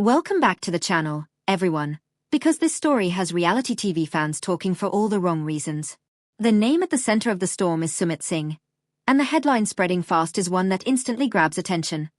Welcome back to the channel, everyone, because this story has reality TV fans talking for all the wrong reasons. The name at the center of the storm is Sumit Singh, and the headline spreading fast is one that instantly grabs attention.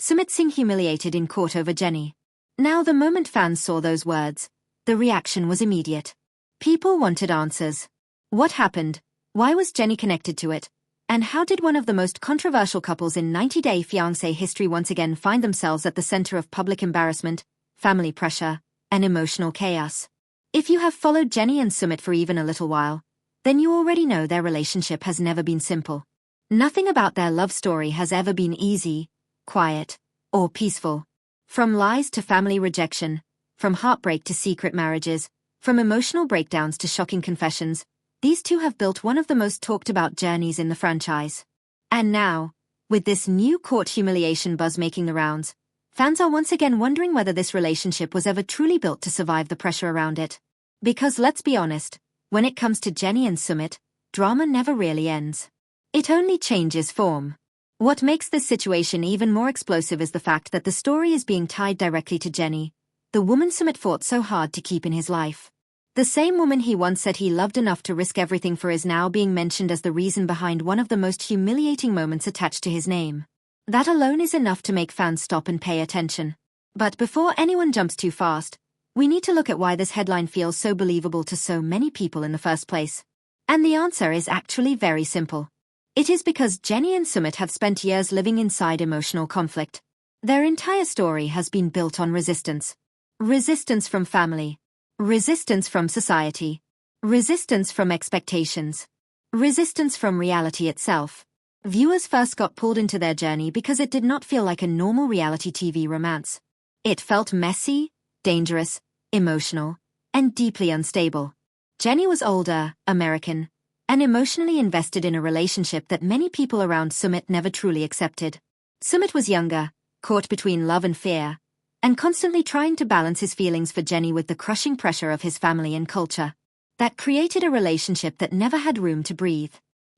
Sumit Singh humiliated in court over Jenny. Now the moment fans saw those words, the reaction was immediate. People wanted answers. What happened? Why was Jenny connected to it? And how did one of the most controversial couples in 90-day Fiancé history once again find themselves at the center of public embarrassment, family pressure, and emotional chaos? If you have followed Jenny and Sumit for even a little while, then you already know their relationship has never been simple. Nothing about their love story has ever been easy, quiet, or peaceful. From lies to family rejection, from heartbreak to secret marriages, from emotional breakdowns to shocking confessions, these two have built one of the most talked-about journeys in the franchise. And now, with this new court humiliation buzz making the rounds, fans are once again wondering whether this relationship was ever truly built to survive the pressure around it. Because let's be honest, when it comes to Jenny and Sumit, drama never really ends. It only changes form. What makes this situation even more explosive is the fact that the story is being tied directly to Jenny, the woman Sumit fought so hard to keep in his life. The same woman he once said he loved enough to risk everything for is now being mentioned as the reason behind one of the most humiliating moments attached to his name. That alone is enough to make fans stop and pay attention. But before anyone jumps too fast, we need to look at why this headline feels so believable to so many people in the first place. And the answer is actually very simple. It is because Jenny and Sumit have spent years living inside emotional conflict. Their entire story has been built on resistance. Resistance from family. Resistance from society. Resistance from expectations. Resistance from reality itself. Viewers first got pulled into their journey because it did not feel like a normal reality TV romance. It felt messy, dangerous, emotional, and deeply unstable. Jenny was older, American, and emotionally invested in a relationship that many people around Sumit never truly accepted. Sumit was younger, caught between love and fear, and constantly trying to balance his feelings for Jenny with the crushing pressure of his family and culture. That created a relationship that never had room to breathe.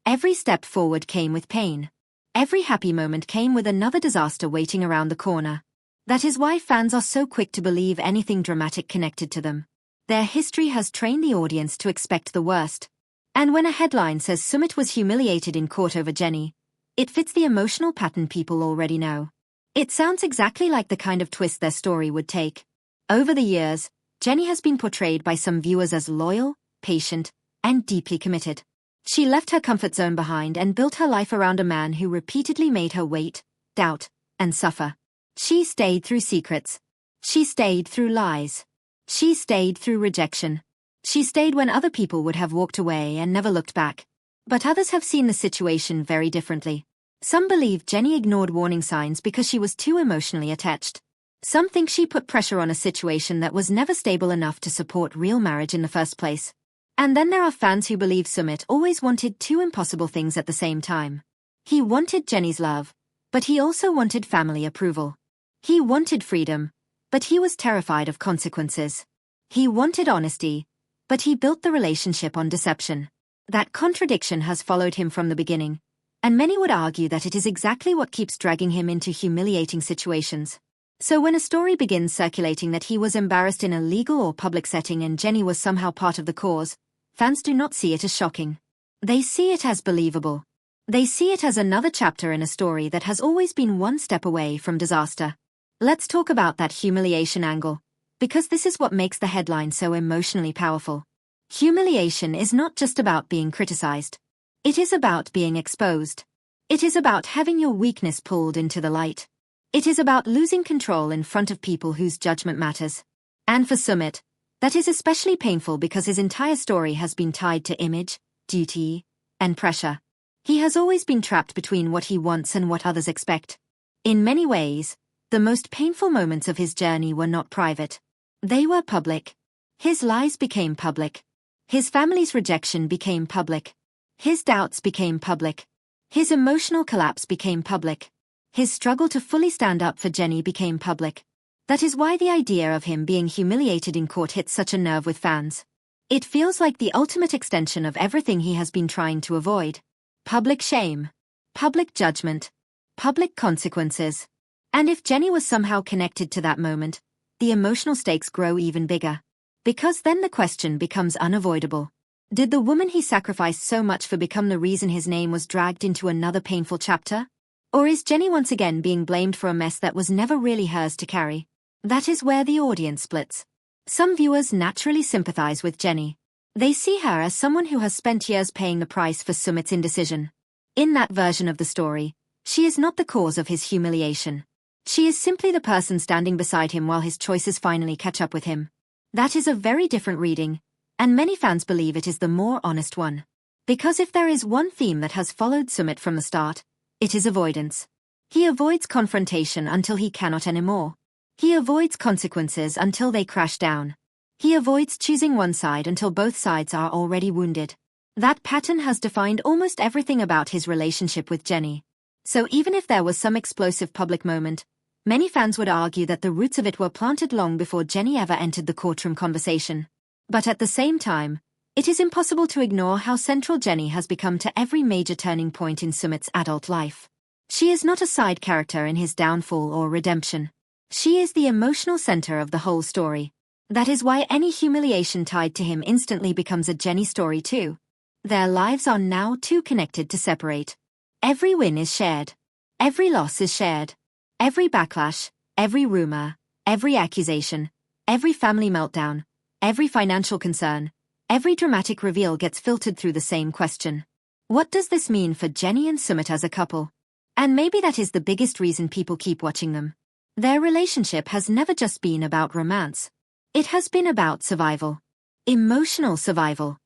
Every step forward came with pain. Every happy moment came with another disaster waiting around the corner. That is why fans are so quick to believe anything dramatic connected to them. Their history has trained the audience to expect the worst. And when a headline says Sumit was humiliated in court over Jenny, it fits the emotional pattern people already know. It sounds exactly like the kind of twist their story would take. Over the years, Jenny has been portrayed by some viewers as loyal, patient, and deeply committed. She left her comfort zone behind and built her life around a man who repeatedly made her wait, doubt, and suffer. She stayed through secrets. She stayed through lies. She stayed through rejection. She stayed when other people would have walked away and never looked back. But others have seen the situation very differently. Some believe Jenny ignored warning signs because she was too emotionally attached. Some think she put pressure on a situation that was never stable enough to support real marriage in the first place. And then there are fans who believe Sumit always wanted two impossible things at the same time. He wanted Jenny's love, but he also wanted family approval. He wanted freedom, but he was terrified of consequences. He wanted honesty, but he built the relationship on deception. That contradiction has followed him from the beginning, and many would argue that it is exactly what keeps dragging him into humiliating situations. So when a story begins circulating that he was embarrassed in a legal or public setting and Jenny was somehow part of the cause, fans do not see it as shocking. They see it as believable. They see it as another chapter in a story that has always been one step away from disaster. Let's talk about that humiliation angle, because this is what makes the headline so emotionally powerful. Humiliation is not just about being criticized. It is about being exposed. It is about having your weakness pulled into the light. It is about losing control in front of people whose judgment matters. And for Sumit, that is especially painful because his entire story has been tied to image, duty, and pressure. He has always been trapped between what he wants and what others expect. In many ways, the most painful moments of his journey were not private. They were public. His lies became public. His family's rejection became public. His doubts became public. His emotional collapse became public. His struggle to fully stand up for Jenny became public. That is why the idea of him being humiliated in court hits such a nerve with fans. It feels like the ultimate extension of everything he has been trying to avoid. Public shame. Public judgment. Public consequences. And if Jenny was somehow connected to that moment, the emotional stakes grow even bigger. Because then the question becomes unavoidable. Did the woman he sacrificed so much for become the reason his name was dragged into another painful chapter? Or is Jenny once again being blamed for a mess that was never really hers to carry? That is where the audience splits. Some viewers naturally sympathize with Jenny. They see her as someone who has spent years paying the price for Sumit's indecision. In that version of the story, she is not the cause of his humiliation. She is simply the person standing beside him while his choices finally catch up with him. That is a very different reading, and many fans believe it is the more honest one. Because if there is one theme that has followed Sumit from the start, it is avoidance. He avoids confrontation until he cannot anymore. He avoids consequences until they crash down. He avoids choosing one side until both sides are already wounded. That pattern has defined almost everything about his relationship with Jenny. So even if there was some explosive public moment, many fans would argue that the roots of it were planted long before Jenny ever entered the courtroom conversation. But at the same time, it is impossible to ignore how central Jenny has become to every major turning point in Sumit's adult life. She is not a side character in his downfall or redemption. She is the emotional center of the whole story. That is why any humiliation tied to him instantly becomes a Jenny story too. Their lives are now too connected to separate. Every win is shared. Every loss is shared. Every backlash, every rumor, every accusation, every family meltdown, every financial concern, every dramatic reveal gets filtered through the same question. What does this mean for Jenny and Sumit as a couple? And maybe that is the biggest reason people keep watching them. Their relationship has never just been about romance. It has been about survival. Emotional survival.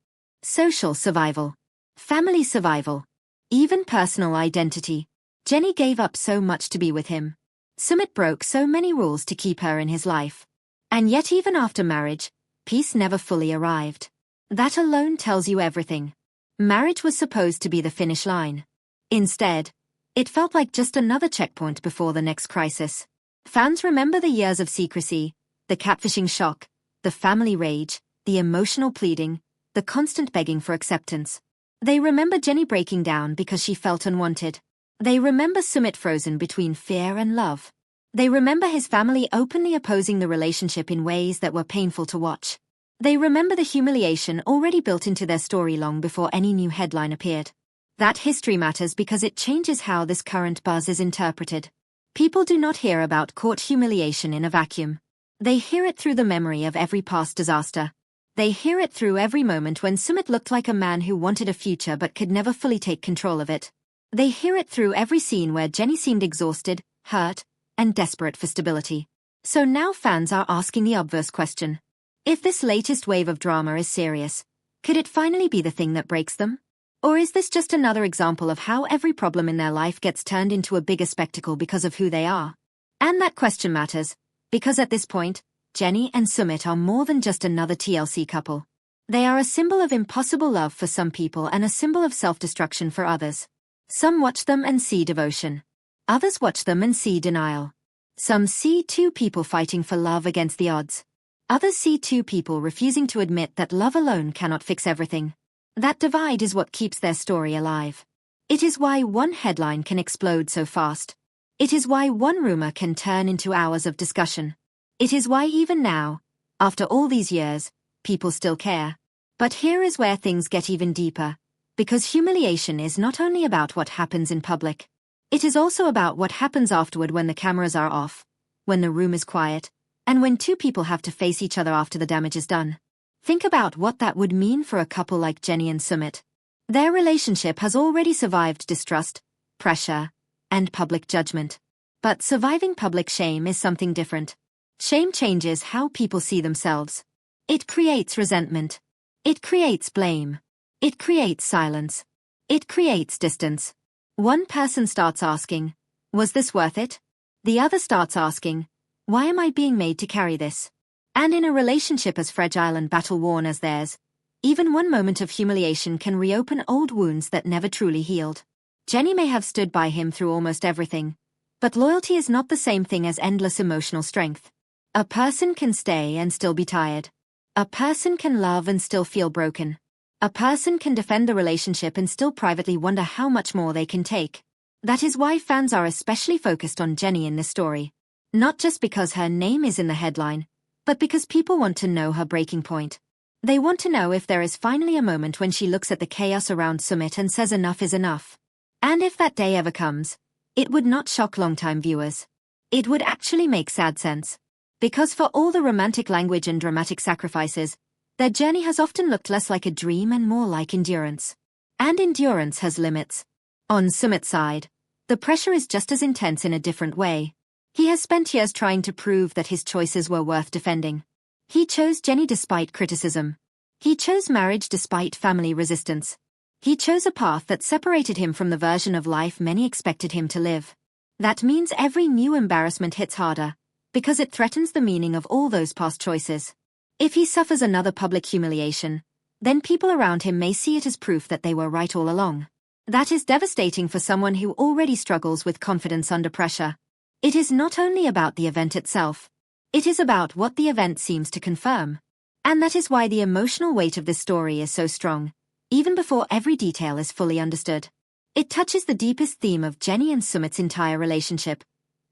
Social survival. Family survival. Even personal identity. Jenny gave up so much to be with him. Sumit broke so many rules to keep her in his life. And yet even after marriage, peace never fully arrived. That alone tells you everything. Marriage was supposed to be the finish line. Instead, it felt like just another checkpoint before the next crisis. Fans remember the years of secrecy, the catfishing shock, the family rage, the emotional pleading, the constant begging for acceptance. They remember Jenny breaking down because she felt unwanted. They remember Sumit frozen between fear and love. They remember his family openly opposing the relationship in ways that were painful to watch. They remember the humiliation already built into their story long before any new headline appeared. That history matters because it changes how this current buzz is interpreted. People do not hear about court humiliation in a vacuum. They hear it through the memory of every past disaster. They hear it through every moment when Sumit looked like a man who wanted a future but could never fully take control of it. They hear it through every scene where Jenny seemed exhausted, hurt, and desperate for stability. So now fans are asking the obvious question. If this latest wave of drama is serious, could it finally be the thing that breaks them? Or is this just another example of how every problem in their life gets turned into a bigger spectacle because of who they are? And that question matters, because at this point, Jenny and Sumit are more than just another TLC couple. They are a symbol of impossible love for some people and a symbol of self-destruction for others. Some watch them and see devotion. Others watch them and see denial. Some see two people fighting for love against the odds. Others see two people refusing to admit that love alone cannot fix everything. That divide is what keeps their story alive. It is why one headline can explode so fast. It is why one rumor can turn into hours of discussion. It is why even now, after all these years, people still care. But here is where things get even deeper. Because humiliation is not only about what happens in public. It is also about what happens afterward when the cameras are off, when the room is quiet, and when two people have to face each other after the damage is done. Think about what that would mean for a couple like Jenny and Sumit. Their relationship has already survived distrust, pressure, and public judgment. But surviving public shame is something different. Shame changes how people see themselves. It creates resentment. It creates blame. It creates silence. It creates distance. One person starts asking, was this worth it? The other starts asking, why am I being made to carry this? And in a relationship as fragile and battle-worn as theirs, even one moment of humiliation can reopen old wounds that never truly healed. Jenny may have stood by him through almost everything, but loyalty is not the same thing as endless emotional strength. A person can stay and still be tired. A person can love and still feel broken. A person can defend the relationship and still privately wonder how much more they can take. That is why fans are especially focused on Jenny in this story. Not just because her name is in the headline, but because people want to know her breaking point. They want to know if there is finally a moment when she looks at the chaos around Sumit and says enough is enough. And if that day ever comes, it would not shock long-time viewers. It would actually make sad sense. Because for all the romantic language and dramatic sacrifices, their journey has often looked less like a dream and more like endurance. And endurance has limits. On Sumit's side, the pressure is just as intense in a different way. He has spent years trying to prove that his choices were worth defending. He chose Jenny despite criticism. He chose marriage despite family resistance. He chose a path that separated him from the version of life many expected him to live. That means every new embarrassment hits harder, because it threatens the meaning of all those past choices. If he suffers another public humiliation, then people around him may see it as proof that they were right all along. That is devastating for someone who already struggles with confidence under pressure. It is not only about the event itself. It is about what the event seems to confirm. And that is why the emotional weight of this story is so strong, even before every detail is fully understood. It touches the deepest theme of Jenny and Sumit's entire relationship.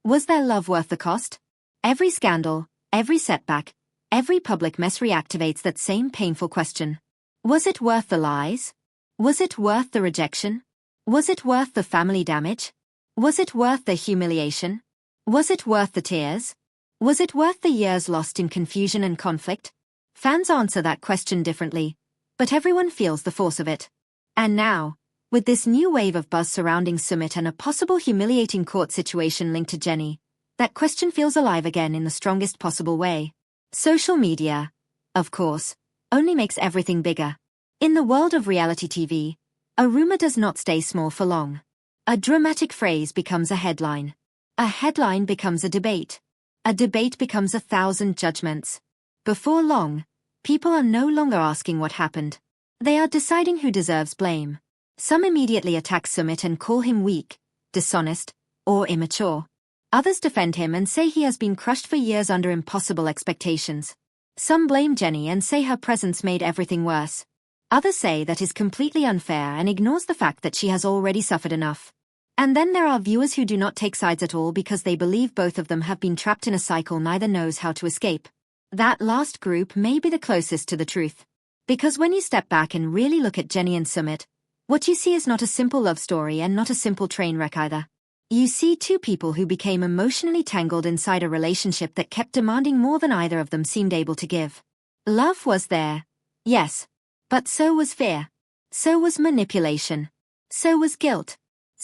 Was their love worth the cost? Every scandal, every setback, every public mess reactivates that same painful question. Was it worth the lies? Was it worth the rejection? Was it worth the family damage? Was it worth the humiliation? Was it worth the tears? Was it worth the years lost in confusion and conflict? Fans answer that question differently, but everyone feels the force of it. And now, with this new wave of buzz surrounding Sumit and a possible humiliating court situation linked to Jenny, that question feels alive again in the strongest possible way. Social media, of course, only makes everything bigger. In the world of reality TV, a rumor does not stay small for long. A dramatic phrase becomes a headline. A headline becomes a debate. A debate becomes 1,000 judgments. Before long, people are no longer asking what happened. They are deciding who deserves blame. Some immediately attack Sumit and call him weak, dishonest, or immature. Others defend him and say he has been crushed for years under impossible expectations. Some blame Jenny and say her presence made everything worse. Others say that is completely unfair and ignores the fact that she has already suffered enough. And then there are viewers who do not take sides at all because they believe both of them have been trapped in a cycle neither knows how to escape. That last group may be the closest to the truth. Because when you step back and really look at Jenny and Sumit, what you see is not a simple love story and not a simple train wreck either. You see two people who became emotionally tangled inside a relationship that kept demanding more than either of them seemed able to give. Love was there, yes, but so was fear. So was manipulation. So was guilt.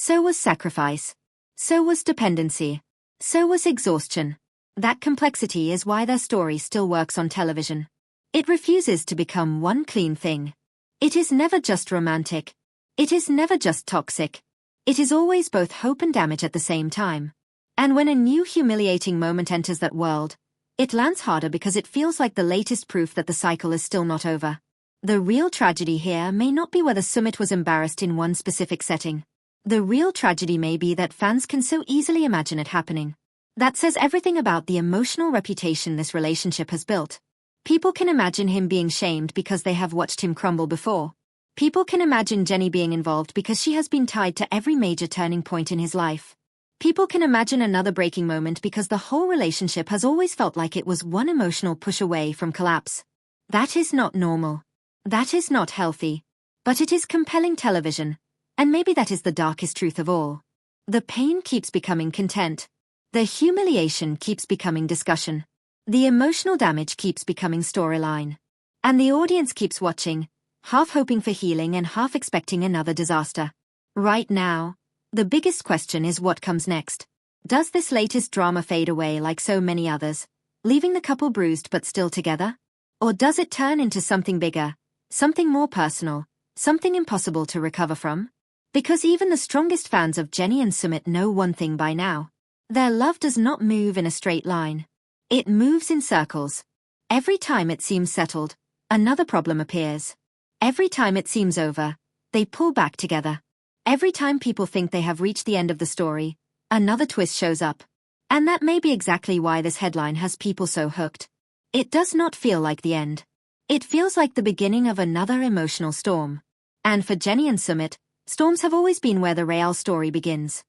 So was sacrifice. So was dependency. So was exhaustion. That complexity is why their story still works on television. It refuses to become one clean thing. It is never just romantic. It is never just toxic. It is always both hope and damage at the same time. And when a new humiliating moment enters that world, it lands harder because it feels like the latest proof that the cycle is still not over. The real tragedy here may not be whether Sumit was embarrassed in one specific setting. The real tragedy may be that fans can so easily imagine it happening. That says everything about the emotional reputation this relationship has built. People can imagine him being shamed because they have watched him crumble before. People can imagine Jenny being involved because she has been tied to every major turning point in his life. People can imagine another breaking moment because the whole relationship has always felt like it was one emotional push away from collapse. That is not normal. That is not healthy. But it is compelling television. And maybe that is the darkest truth of all. The pain keeps becoming content. The humiliation keeps becoming discussion. The emotional damage keeps becoming storyline. And the audience keeps watching, half hoping for healing and half expecting another disaster. Right now, the biggest question is what comes next. Does this latest drama fade away like so many others, leaving the couple bruised but still together? Or does it turn into something bigger, something more personal, something impossible to recover from? Because even the strongest fans of Jenny and Sumit know one thing by now. Their love does not move in a straight line. It moves in circles. Every time it seems settled, another problem appears. Every time it seems over, they pull back together. Every time people think they have reached the end of the story, another twist shows up. And that may be exactly why this headline has people so hooked. It does not feel like the end. It feels like the beginning of another emotional storm. And for Jenny and Sumit, storms have always been where the real story begins.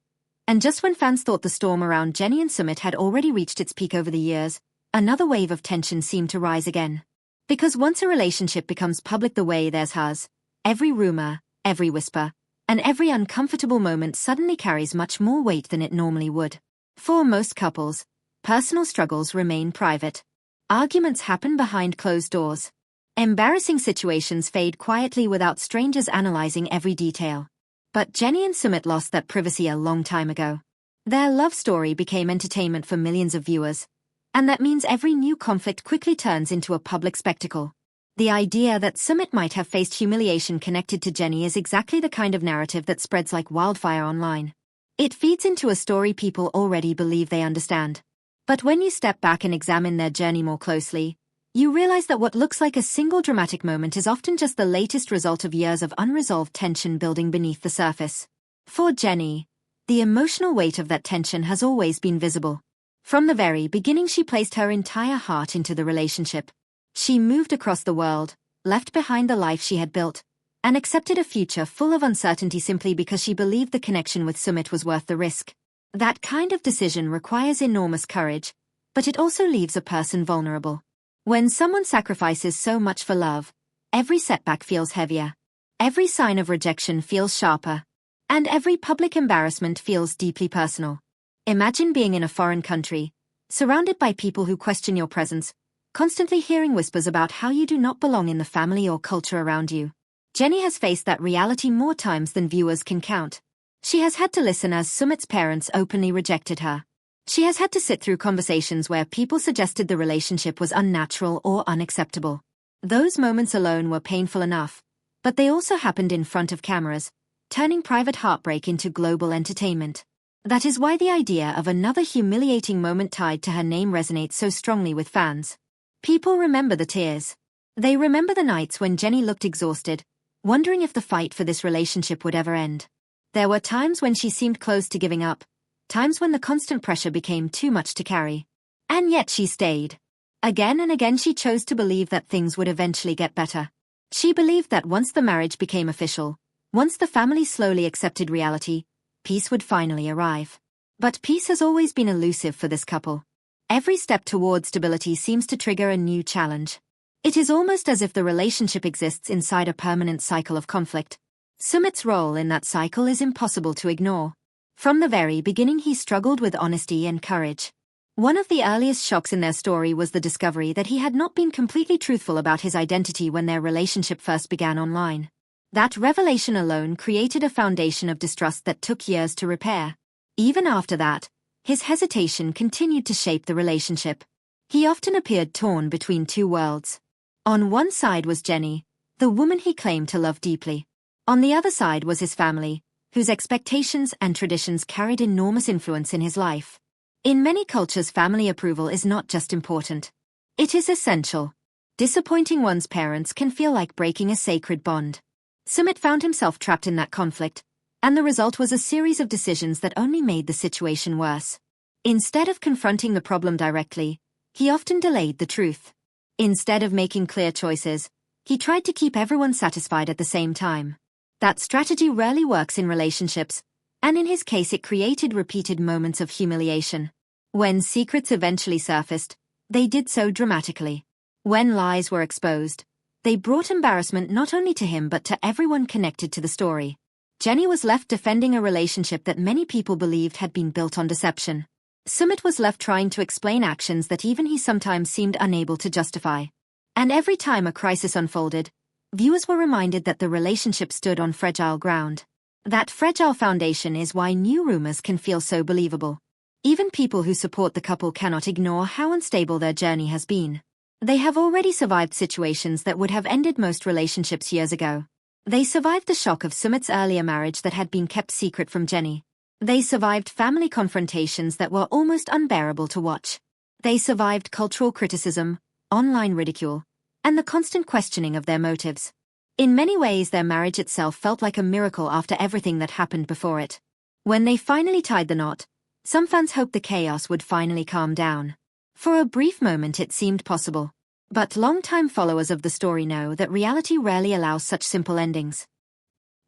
And just when fans thought the storm around Jennie and Sumit had already reached its peak over the years, another wave of tension seemed to rise again. Because once a relationship becomes public the way theirs has, every rumor, every whisper, and every uncomfortable moment suddenly carries much more weight than it normally would. For most couples, personal struggles remain private. Arguments happen behind closed doors. Embarrassing situations fade quietly without strangers analyzing every detail. But Jennie and Sumit lost that privacy a long time ago. Their love story became entertainment for millions of viewers, and that means every new conflict quickly turns into a public spectacle. The idea that Sumit might have faced humiliation connected to Jennie is exactly the kind of narrative that spreads like wildfire online. It feeds into a story people already believe they understand. But when you step back and examine their journey more closely, you realize that what looks like a single dramatic moment is often just the latest result of years of unresolved tension building beneath the surface. For Jennie, the emotional weight of that tension has always been visible. From the very beginning, she placed her entire heart into the relationship. She moved across the world, left behind the life she had built, and accepted a future full of uncertainty simply because she believed the connection with Sumit was worth the risk. That kind of decision requires enormous courage, but it also leaves a person vulnerable. When someone sacrifices so much for love, every setback feels heavier, every sign of rejection feels sharper, and every public embarrassment feels deeply personal. Imagine being in a foreign country, surrounded by people who question your presence, constantly hearing whispers about how you do not belong in the family or culture around you. Jennie has faced that reality more times than viewers can count. She has had to listen as Sumit's parents openly rejected her. She has had to sit through conversations where people suggested the relationship was unnatural or unacceptable. Those moments alone were painful enough, but they also happened in front of cameras, turning private heartbreak into global entertainment. That is why the idea of another humiliating moment tied to her name resonates so strongly with fans. People remember the tears. They remember the nights when Jennie looked exhausted, wondering if the fight for this relationship would ever end. There were times when she seemed close to giving up, times when the constant pressure became too much to carry. And yet she stayed. Again and again she chose to believe that things would eventually get better. She believed that once the marriage became official, once the family slowly accepted reality, peace would finally arrive. But peace has always been elusive for this couple. Every step towards stability seems to trigger a new challenge. It is almost as if the relationship exists inside a permanent cycle of conflict. Sumit's role in that cycle is impossible to ignore. From the very beginning he struggled with honesty and courage. One of the earliest shocks in their story was the discovery that he had not been completely truthful about his identity when their relationship first began online. That revelation alone created a foundation of distrust that took years to repair. Even after that, his hesitation continued to shape the relationship. He often appeared torn between two worlds. On one side was Jennie, the woman he claimed to love deeply. On the other side was his family, whose expectations and traditions carried enormous influence in his life. In many cultures, family approval is not just important. It is essential. Disappointing one's parents can feel like breaking a sacred bond. Sumit found himself trapped in that conflict, and the result was a series of decisions that only made the situation worse. Instead of confronting the problem directly, he often delayed the truth. Instead of making clear choices, he tried to keep everyone satisfied at the same time. That strategy rarely works in relationships, and in his case it created repeated moments of humiliation. When secrets eventually surfaced, they did so dramatically. When lies were exposed, they brought embarrassment not only to him but to everyone connected to the story. Jennie was left defending a relationship that many people believed had been built on deception. Sumit was left trying to explain actions that even he sometimes seemed unable to justify. And every time a crisis unfolded, viewers were reminded that the relationship stood on fragile ground. That fragile foundation is why new rumors can feel so believable. Even people who support the couple cannot ignore how unstable their journey has been. They have already survived situations that would have ended most relationships years ago. They survived the shock of Sumit's earlier marriage that had been kept secret from Jennie. They survived family confrontations that were almost unbearable to watch. They survived cultural criticism, online ridicule, and the constant questioning of their motives. In many ways, their marriage itself felt like a miracle after everything that happened before it. When they finally tied the knot, some fans hoped the chaos would finally calm down. For a brief moment it seemed possible. But longtime followers of the story know that reality rarely allows such simple endings.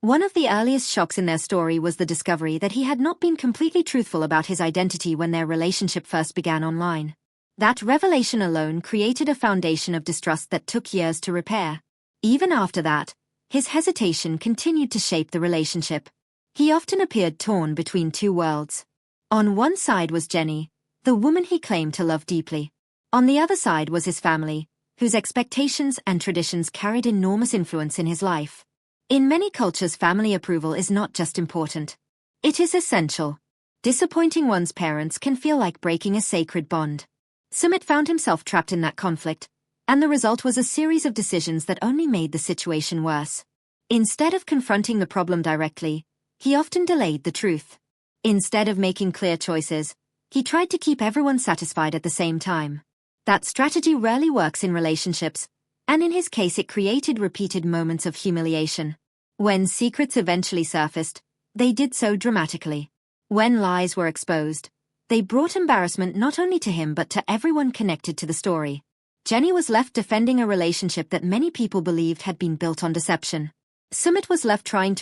One of the earliest shocks in their story was the discovery that he had not been completely truthful about his identity when their relationship first began online. That revelation alone created a foundation of distrust that took years to repair. Even after that, his hesitation continued to shape the relationship. He often appeared torn between two worlds. On one side was Jenny, the woman he claimed to love deeply. On the other side was his family, whose expectations and traditions carried enormous influence in his life. In many cultures, family approval is not just important. It is essential. Disappointing one's parents can feel like breaking a sacred bond. Sumit found himself trapped in that conflict, and the result was a series of decisions that only made the situation worse. Instead of confronting the problem directly, he often delayed the truth. Instead of making clear choices, he tried to keep everyone satisfied at the same time. That strategy rarely works in relationships, and in his case it created repeated moments of humiliation. When secrets eventually surfaced, they did so dramatically. When lies were exposed, they brought embarrassment not only to him but to everyone connected to the story. Jenny was left defending a relationship that many people believed had been built on deception. Sumit was left trying to